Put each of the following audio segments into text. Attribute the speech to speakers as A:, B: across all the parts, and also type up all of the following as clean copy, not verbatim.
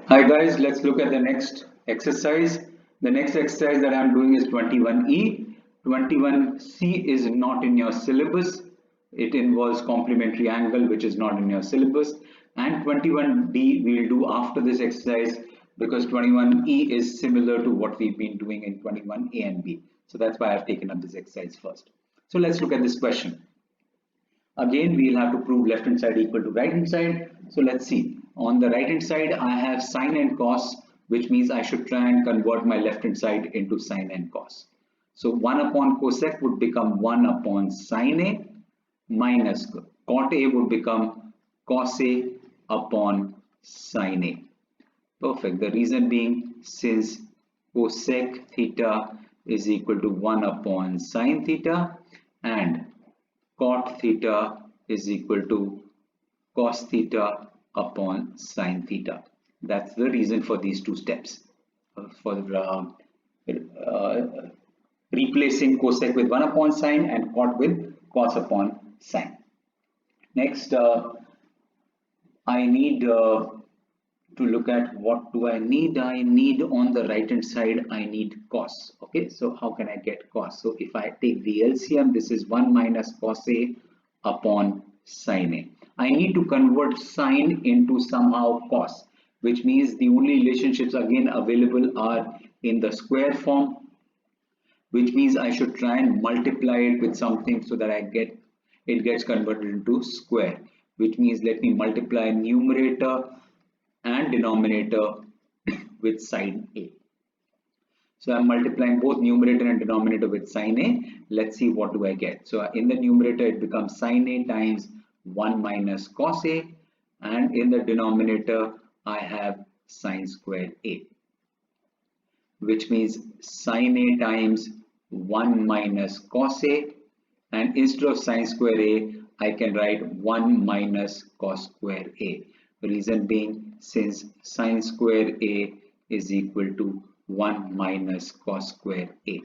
A: Hi guys, let's look at the next exercise. The next exercise that I'm doing is 21E. 21C is not in your syllabus. It involves complementary angle, which is not in your syllabus. And 21D we'll do after this exercise because 21E is similar to what we've been doing in 21A and B. So that's why I've taken up this exercise first. So let's look at this question. Again, we'll have to prove left hand side equal to right hand side. So let's see. On the right hand side, I have sine and cos, which means I should try and convert my left hand side into sine and cos. So 1 upon cosec would become 1 upon sine A minus cot A would become cos A upon sine A. Perfect. The reason being, since cosec theta is equal to 1 upon sine theta and cot theta is equal to cos theta upon sine theta. That's the reason for these two steps. For replacing cosec with 1 upon sine and cot with cos upon sine. Next, I need to look at what do I need. I need on the right hand side, I need cos. Okay, so how can I get cos? So if I take the LCM, this is 1 minus cos A upon sine A. I need to convert sine into somehow cos, which means the only relationships again available are in the square form, which means I should try and multiply it with something so that it gets converted into square, which means let me multiply numerator and denominator with sine A. So I'm multiplying both numerator and denominator with sine A. Let's see what do I get. So in the numerator it becomes sine A times 1 minus cos A, and in the denominator I have sine square A, which means sine A times 1 minus cos A, and instead of sine square A I can write 1 minus cos square A. Reason being, since sine square A is equal to 1 minus cos square A.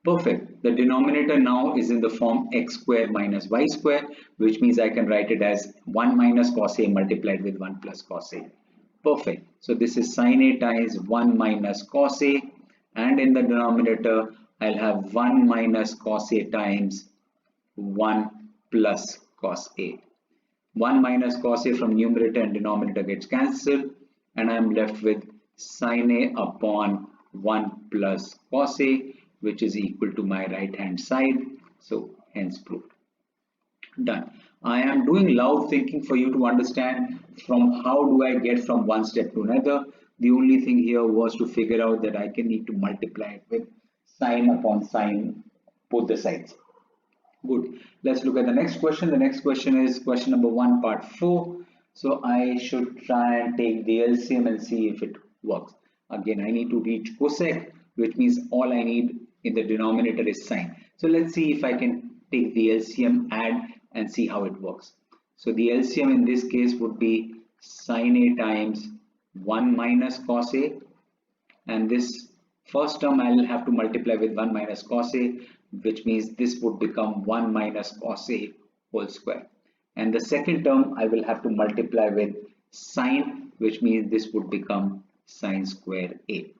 A: Perfect. The denominator now is in the form x square minus y square, which means I can write it as 1 minus cos A multiplied with 1 plus cos A. Perfect. So this is sine A times 1 minus cos A, and in the denominator I'll have 1 minus cos A times 1 plus cos A. 1 minus cos A from numerator and denominator gets cancelled, and I am left with sine A upon 1 plus cos A, which is equal to my right hand side. So hence proved. Done. I am doing loud thinking for you to understand from how do I get from one step to another. The only thing here was to figure out that I can need to multiply it with sine upon sine both the sides. Good. Let's look at the next question. The next question is question number 1, part 4. So I should try and take the LCM and see if it works. Again, I need to reach cosec, which means all I need in the denominator is sine. So let's see if I can take the LCM, add, and see how it works. So the LCM in this case would be sine A times 1 minus cos A, and this first term I'll have to multiply with 1 minus cos A, which means this would become 1 minus cos A whole square. And the second term I will have to multiply with sine, which means this would become sine square A.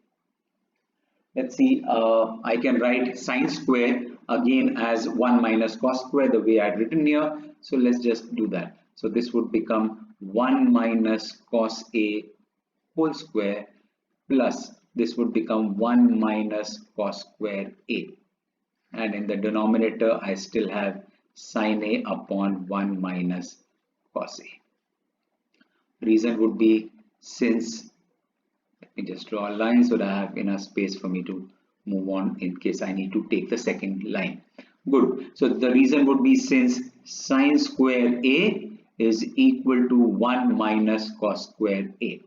A: Let's see, I can write sine square again as 1 minus cos square the way I'd written here. So let's just do that. So this would become 1 minus cos A whole square plus this would become 1 minus cos square A, and in the denominator I still have sine A upon 1 minus cos A. Reason would be, since, let me just draw a line so that I have enough space for me to move on in case I need to take the second line. Good. So the reason would be, since sine square A is equal to 1 minus cos square A.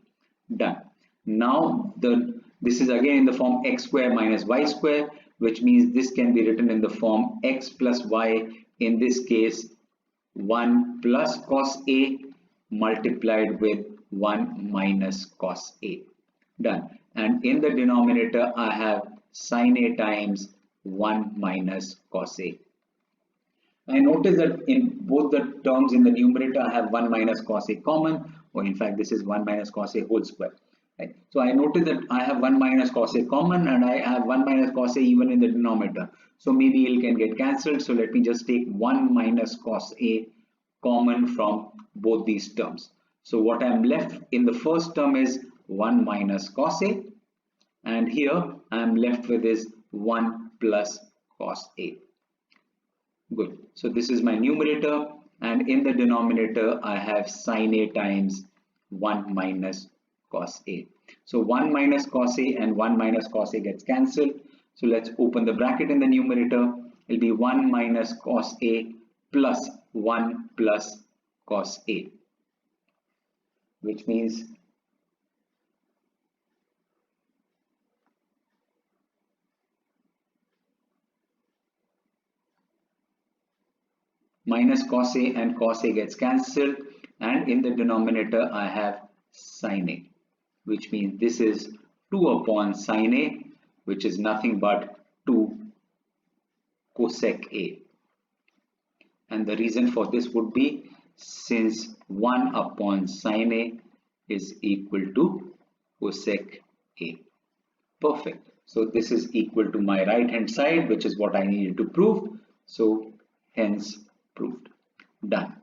A: Done. Now this is again in the form x square minus y square, which means this can be written in the form x plus y, in this case 1 plus cos A multiplied with 1 minus cos A. Done. And in the denominator I have sine A times 1 minus cos A. I notice that in both the terms in the numerator I have 1 minus cos A common, or in fact this is 1 minus cos A whole square. Right? So I notice that I have 1 minus cos A common and I have 1 minus cos A even in the denominator. So maybe it can get cancelled. So let me just take 1 minus cos A common from both these terms. So what I'm left in the first term is 1 minus cos A, and here I'm left with is 1 plus cos A. Good. So this is my numerator, and in the denominator I have sin A times 1 minus cos A. So 1 minus cos A and 1 minus cos A gets cancelled. So let's open the bracket in the numerator. It'll be 1 minus cos A plus 1 plus cos A, which means minus cos A and cos A gets cancelled, and in the denominator I have sin A, which means this is 2 upon sin A, which is nothing but 2 cosec A. And the reason for this would be since 1 upon sin A is equal to cosec A. Perfect. So this is equal to my right hand side, which is what I needed to prove. So hence proved. Done.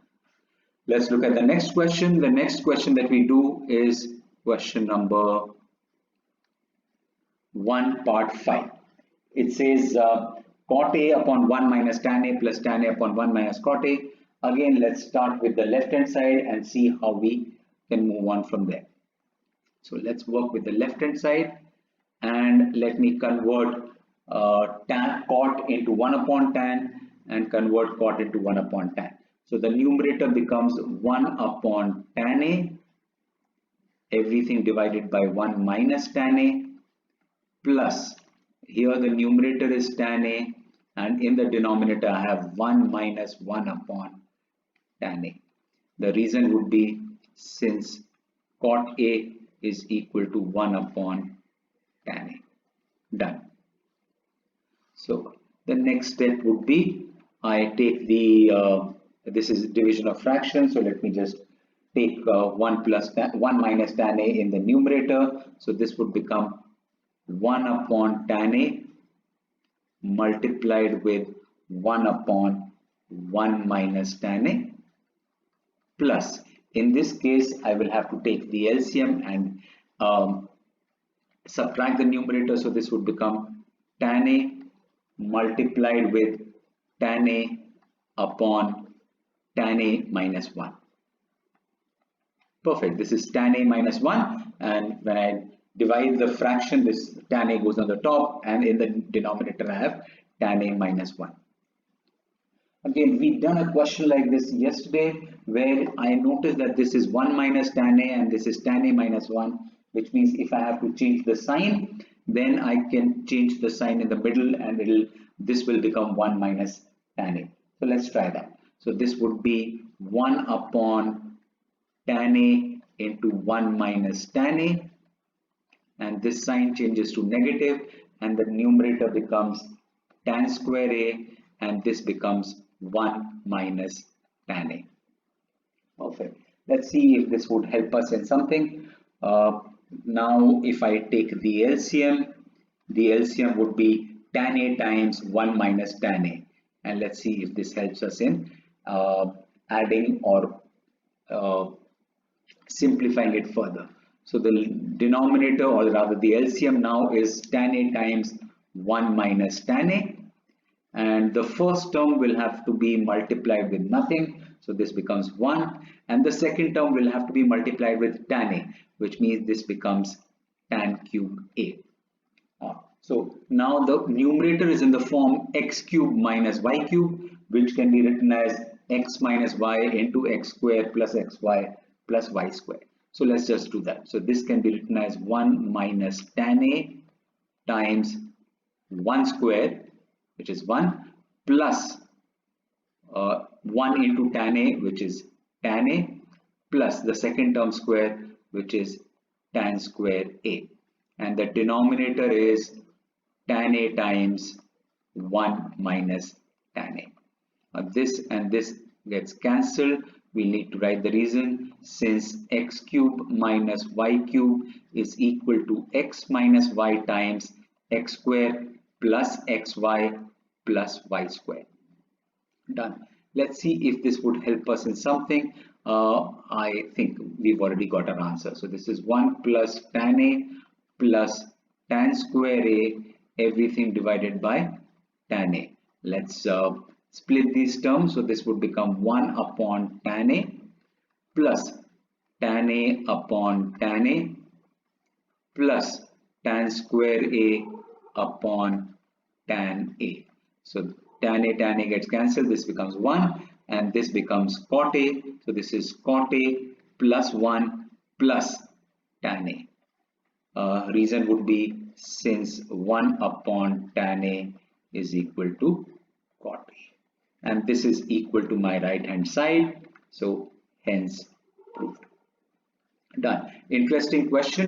A: Let's look at the next question. The next question that we do is question number 1 part 5. It says cot A upon 1 minus tan A plus tan A upon 1 minus cot A. Again, let's start with the left hand side and see how we can move on from there. So let's work with the left hand side, and let me convert cot into 1 upon tan and convert cot into 1 upon tan. So the numerator becomes 1 upon tan A, everything divided by 1 minus tan A, plus here the numerator is tan A, and in the denominator I have 1 minus 1 upon tan A. The reason would be since cot A is equal to 1 upon tan A. Done. So the next step would be I take the this is division of fractions, so let me just take 1 minus tan A in the numerator. So this would become 1 upon tan A multiplied with 1 upon 1 minus tan A, plus in this case I will have to take the LCM and subtract the numerator. So this would become tan A multiplied with tan A upon tan A minus 1. Perfect. This is tan A minus 1, and when I divide the fraction, this tan A goes on the top, and in the denominator I have tan A minus 1. Again, we done a question like this yesterday where I noticed that this is 1 minus tan A and this is tan A minus 1, which means if I have to change the sign, then I can change the sign in the middle and this will become 1 minus tan A. So let's try that. So this would be 1 upon tan A into 1 minus tan A, and this sign changes to negative and the numerator becomes tan square A, and this becomes 1 minus tan A. Perfect. Let's see if this would help us in something. Now if I take the LCM would be tan A times 1 minus tan A, and let's see if this helps us in adding or simplifying it further. So the denominator, or rather the LCM now, is tan A times 1 minus tan A, and the first term will have to be multiplied with nothing, so this becomes 1, and the second term will have to be multiplied with tan A, which means this becomes tan cube A. So now the numerator is in the form x cube minus y cube, which can be written as x minus y into x square plus xy plus y square. So let's just do that. So this can be written as 1 minus tan A times 1 square, which is 1, plus 1 into tan A, which is tan A, plus the second term square, which is tan square A, and the denominator is tan A times 1 minus tan A. This and this gets cancelled. We need to write the reason. since x cube minus y cube is equal to x minus y times x square plus xy plus y square. Done. Let's see if this would help us in something. I think we've already got our answer. So this is 1 plus tan A plus tan square A, everything divided by tan A. Let's split these terms. So this would become 1 upon tan A plus tan A upon tan A plus tan square A upon tan A. So tan A gets cancelled. This becomes 1 and this becomes cot A. So this is cot A plus 1 plus tan A. Reason would be since 1 upon tan A is equal to cot A. And this is equal to my right hand side. So hence proved. Done. Interesting question.